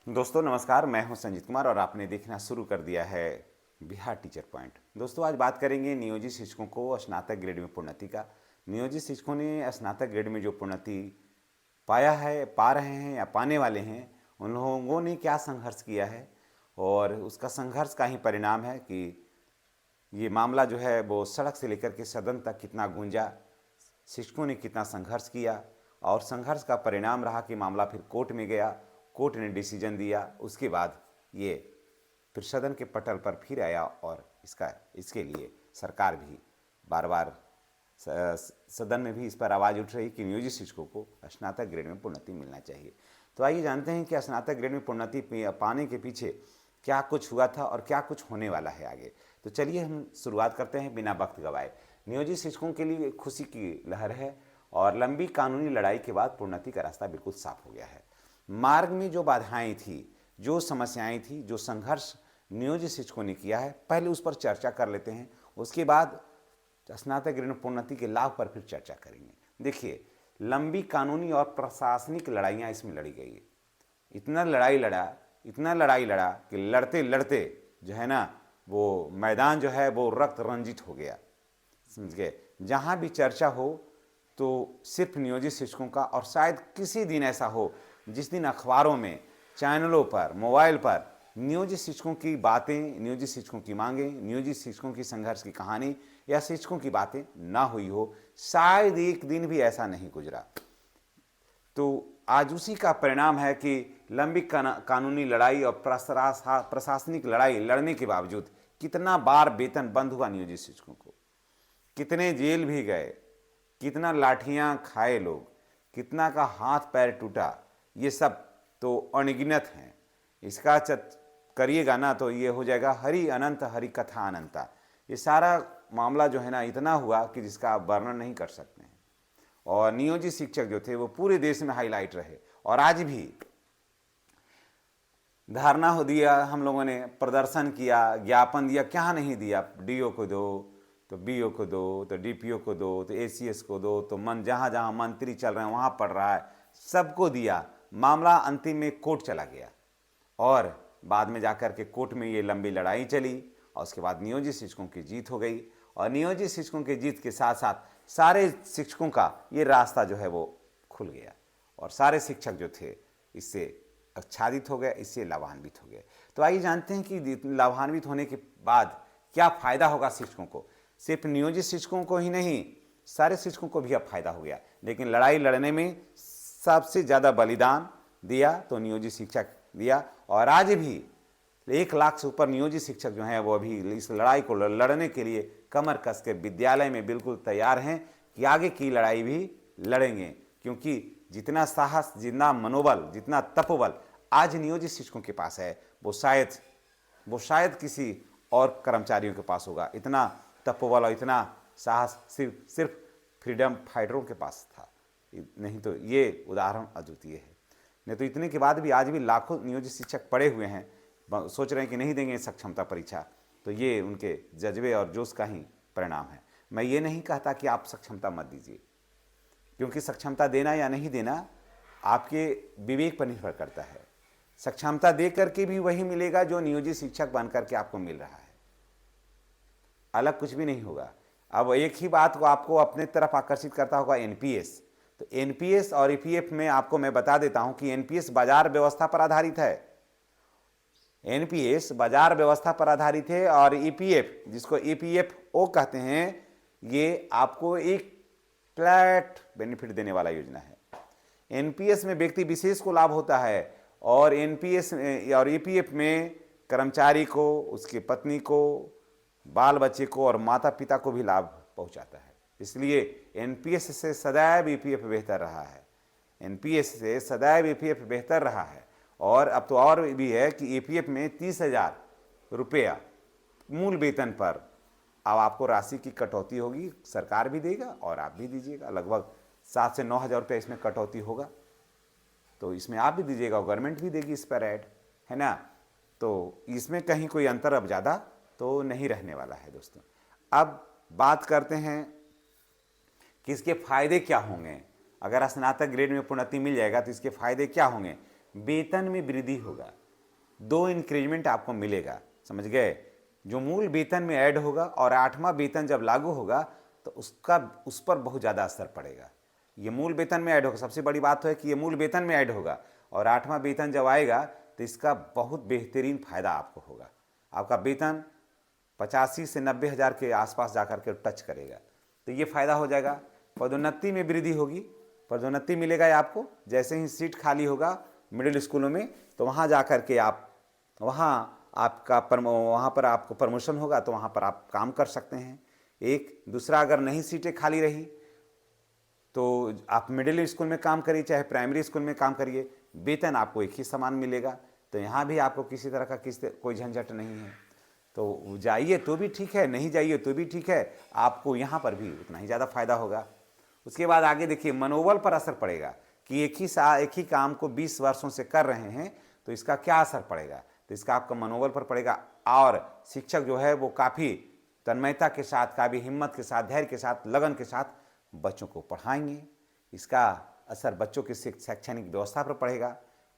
दोस्तों नमस्कार, मैं हूं संजीत कुमार और आपने देखना शुरू कर दिया है बिहार टीचर पॉइंट। दोस्तों आज बात करेंगे नियोजित शिक्षकों को स्नातक ग्रेड में प्रोन्नति का। नियोजित शिक्षकों ने स्नातक ग्रेड में जो प्रोन्नति पाया है, पा रहे हैं या पाने वाले हैं, उन लोगों ने क्या संघर्ष किया है और उसका संघर्ष का ही परिणाम है कि ये मामला जो है वो सड़क से लेकर के सदन तक कितना गूंजा, शिक्षकों ने कितना संघर्ष किया और संघर्ष का परिणाम रहा कि मामला फिर कोर्ट में गया, कोर्ट ने डिसीजन दिया। उसके बाद ये फिर सदन के पटल पर फिर आया और इसके लिए सरकार भी बार बार सदन में भी इस पर आवाज़ उठ रही कि नियोजित शिक्षकों को स्नातक ग्रेड में प्रोन्नति मिलना चाहिए। तो आइए जानते हैं कि स्नातक ग्रेड में प्रोन्नति पाने के पीछे क्या कुछ हुआ था और क्या कुछ होने वाला है आगे। तो चलिए हम शुरुआत करते हैं बिना वक्त गवाए। नियोजित शिक्षकों के लिए खुशी की लहर है और लंबी कानूनी लड़ाई के बाद प्रोन्नति का रास्ता बिल्कुल साफ हो गया है। मार्ग में जो बाधाएं थी, जो समस्याएं थी, जो संघर्ष नियोजित शिक्षकों ने किया है, पहले उस पर चर्चा कर लेते हैं। उसके बाद स्नातक ग्रेड में प्रोन्नति के लाभ पर फिर चर्चा करेंगे। देखिए, लंबी कानूनी और प्रशासनिक लड़ाइयाँ इसमें लड़ी गई। इतना लड़ाई लड़ा कि लड़ते लड़ते जो है ना वो मैदान जो है वो रक्त रंजित हो गया। समझ गए? जहाँ भी चर्चा हो तो सिर्फ नियोजित शिक्षकों का, और शायद किसी दिन ऐसा हो जिस दिन अखबारों में, चैनलों पर, मोबाइल पर नियोजित शिक्षकों की बातें, नियोजित शिक्षकों की मांगें, नियोजित शिक्षकों की संघर्ष की कहानी या शिक्षकों की बातें ना हुई हो। शायद एक दिन भी ऐसा नहीं गुजरा। तो आज उसी का परिणाम है कि लंबी कानूनी लड़ाई और प्रशासनिक लड़ाई लड़ने के बावजूद कितना बार वेतन बंद हुआ नियोजित शिक्षकों को, कितने जेल भी गए, कितना लाठियां खाए लोग, कितना का हाथ पैर टूटा, ये सब तो अनगिनत हैं। इसका करिएगा ना तो ये हो जाएगा हरि अनंत हरि कथा अनंता। ये सारा मामला जो है ना इतना हुआ कि जिसका आप वर्णन नहीं कर सकते हैं। और नियोजित शिक्षक जो थे वो पूरे देश में हाईलाइट रहे और आज भी धरना हो दिया, हम लोगों ने प्रदर्शन किया, ज्ञापन दिया, क्या नहीं दिया। डीओ को दो तो बीओ को दो, तो डीपीओ को दो, तो एसीएस को दो, तो जहाँ जहाँ मंत्री चल रहे हैं वहाँ पढ़ रहा है, सबको दिया। मामला अंतिम में कोर्ट चला गया और बाद में जाकर के कोर्ट में ये लंबी लड़ाई चली और उसके बाद नियोजित शिक्षकों की जीत हो गई। और नियोजित शिक्षकों की जीत के साथ साथ सारे शिक्षकों का ये रास्ता जो है वो खुल गया और सारे शिक्षक जो थे इससे आच्छादित हो गए, इससे लाभान्वित हो गए। तो आइए जानते हैं कि लाभान्वित होने के बाद क्या फ़ायदा होगा शिक्षकों को। सिर्फ नियोजित शिक्षकों को ही नहीं, सारे शिक्षकों को भी अब फायदा हो गया। लेकिन लड़ाई लड़ने में सबसे ज़्यादा बलिदान दिया तो नियोजित शिक्षक दिया और आज भी 1 लाख से ऊपर नियोजित शिक्षक जो हैं वो अभी इस लड़ाई को लड़ने के लिए कमर कस के विद्यालय में बिल्कुल तैयार हैं कि आगे की लड़ाई भी लड़ेंगे। क्योंकि जितना साहस, जितना मनोबल, जितना तपोबल आज नियोजित शिक्षकों के पास है वो शायद किसी और कर्मचारियों के पास होगा। इतना तपोबल और इतना साहस सिर्फ फ्रीडम फाइटरों के पास था। नहीं तो ये उदाहरण अद्वितीय है। नहीं तो इतने के बाद भी आज भी लाखों नियोजित शिक्षक पड़े हुए हैं, सोच रहे हैं कि नहीं देंगे सक्षमता परीक्षा। तो ये उनके जज्बे और जोश का ही परिणाम है। मैं ये नहीं कहता कि आप सक्षमता मत दीजिए, क्योंकि सक्षमता देना या नहीं देना आपके विवेक पर निर्भर करता है। सक्षमता दे करके भी वही मिलेगा जो नियोजित शिक्षक बन करके आपको मिल रहा है, अलग कुछ भी नहीं होगा। अब एक ही बात को आपको अपने तरफ आकर्षित करता होगा, एनपीएस। तो एनपीएस और ईपीएफ में आपको मैं बता देता हूं कि एनपीएस बाजार व्यवस्था पर आधारित है। एनपीएस बाजार व्यवस्था पर आधारित है और ईपीएफ, जिसको ईपीएफओ कहते हैं, ये आपको एक फ्लैट बेनिफिट देने वाला योजना है। एनपीएस में व्यक्ति विशेष को लाभ होता है और एनपीएस और ईपीएफ में कर्मचारी को, उसकी पत्नी को, बाल बच्चे को और माता पिता को भी लाभ पहुंचाता है। इसलिए एनपीएस से सदैव ईपीएफ बेहतर रहा है। एनपीएस से सदैव ईपीएफ बेहतर रहा है। और अब तो और भी है कि ईपीएफ में 30,000 रुपया मूल वेतन पर अब आपको राशि की कटौती होगी। सरकार भी देगा और आप भी दीजिएगा। लगभग 7 से 9,000 रुपये इसमें कटौती होगा। तो इसमें आप भी दीजिएगा और गवर्नमेंट भी देगी इस पर ऐड, है ना। तो इसमें कहीं कोई अंतर अब ज़्यादा तो नहीं रहने वाला है दोस्तों। अब बात करते हैं कि इसके फायदे क्या होंगे। अगर स्नातक ग्रेड में प्रोन्नति मिल जाएगा तो इसके फायदे क्या होंगे। वेतन में वृद्धि होगा, 2 इंक्रीमेंट आपको मिलेगा, समझ गए। जो मूल वेतन में ऐड होगा और 8वां वेतन जब लागू होगा तो उस पर बहुत ज़्यादा असर पड़ेगा। ये मूल वेतन में ऐड होगा, सबसे बड़ी बात तो है कि ये मूल वेतन में ऐड होगा और 8वां वेतन जब आएगा तो इसका बहुत बेहतरीन फायदा आपको होगा। आपका वेतन 85 से 90 हज़ार के आसपास जाकर के टच करेगा, तो ये फायदा हो जाएगा। पदोन्नति में वृद्धि होगी, पदोन्नति मिलेगा आपको। जैसे ही सीट खाली होगा मिडिल स्कूलों में तो वहाँ जाकर के आप वहाँ पर आपको प्रमोशन होगा, तो वहाँ पर आप काम कर सकते हैं। एक दूसरा, अगर नहीं सीटें खाली रही तो आप मिडिल स्कूल में काम करिए चाहे प्राइमरी स्कूल में काम करिए, वेतन आपको एक ही समान मिलेगा। तो यहाँ भी आपको किसी तरह का कोई झंझट नहीं है। तो जाइए तो भी ठीक है, नहीं जाइए तो भी ठीक है, आपको यहाँ पर भी उतना ही ज़्यादा फायदा होगा। उसके बाद आगे देखिए, मनोबल पर असर पड़ेगा कि एक ही काम को 20 वर्षों से कर रहे हैं तो इसका क्या असर पड़ेगा। तो इसका आपका मनोबल पर पड़ेगा और शिक्षक जो है वो काफ़ी तन्मयता के साथ, काफ़ी हिम्मत के साथ, धैर्य के साथ, लगन के साथ बच्चों को पढ़ाएंगे। इसका असर बच्चों की शैक्षणिक व्यवस्था पर पड़ेगा,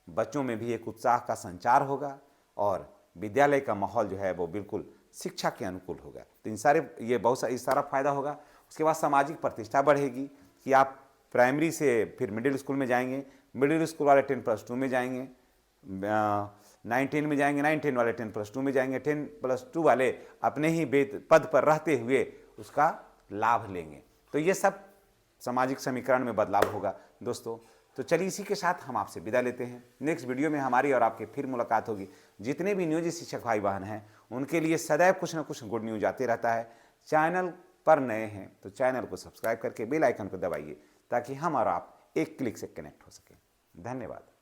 बच्चों में भी एक उत्साह का संचार होगा और विद्यालय का माहौल जो है वो बिल्कुल शिक्षा के अनुकूल होगा। तो इस सारा फायदा होगा। उसके बाद सामाजिक प्रतिष्ठा बढ़ेगी कि आप प्राइमरी से फिर मिडिल स्कूल में जाएंगे, मिडिल स्कूल वाले 10+2 में जाएंगे, 9-10 में जाएंगे, 9-10 वाले 10+2 में जाएंगे, 10+2 वाले अपने ही पद पर रहते हुए उसका लाभ लेंगे। तो ये सब सामाजिक समीकरण में बदलाव होगा दोस्तों। तो चलिए इसी के साथ हम आपसे विदा लेते हैं। नेक्स्ट वीडियो में हमारी और आपकी फिर मुलाकात होगी। जितने भी नियोजित शिक्षक भाई बहन हैं उनके लिए सदैव कुछ न कुछ गुड न्यूज आते रहता है। चैनल पर नए हैं तो चैनल को सब्सक्राइब करके बेल आइकन को दबाइए ताकि हम और आप एक क्लिक से कनेक्ट हो सकें। धन्यवाद।